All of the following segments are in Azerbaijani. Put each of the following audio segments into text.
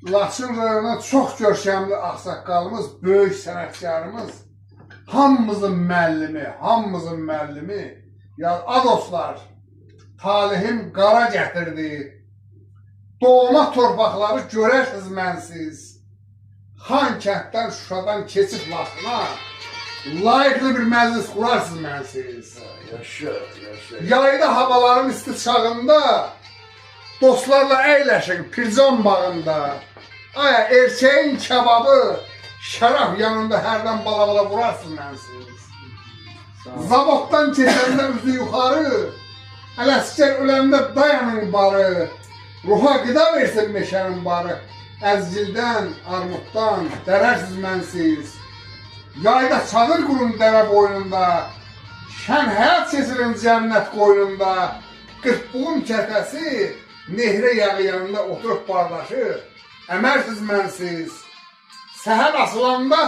Laçın rayonuna çox görkəmli ağsaqqalımız, böyük sənətkarımız, hamımızın müəllimi, ya adoslar, talihim qara gətirdi, doğma torpaqları görərsiniz mənsiz, Xan kənddən, Şuşadan keçib Laçına, layiqli bir məclis qurarsınız mənsiz. Yaşa. Yayda havaların isti çağında, dostlarla əyləşin Pircan bağında, aya erkəyin kebabı, şəraf yanında hərdən bala vurarsınız mənsiz. Zavoddan keçəndə üzü yuxarı, Ələskər öləndə dayanın barı, ruha qida versin meşənin barı, əzgildən, armuddan dərərsiz mənsiz. Yayda çadır qurun dərə boynunda, şən həyat keçirin cənnət qoynunda, qırpbuğun kətəsi, nehrə yağı yanında oturub bardaşı, əmərsiz mənsiz. Səhər asılanda,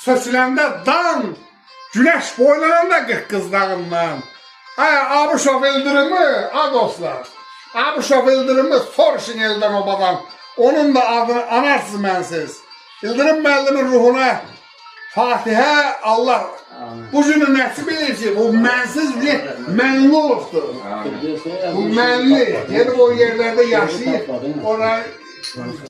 söküləndə dan, güneş boylananda qırqız dağından. Abuşov İldırımı, dostlar, Abuşov İldırımı soruşun eldən obadan, onun da adını anarsız mənsiz. İldırım müəllimin ruhuna Fatihə, Allah bu günü nəsib edir ki, bu mənsiz bir mənli olubdur. Bu mənli, gedib o yerlərdə yaşayıb, oraya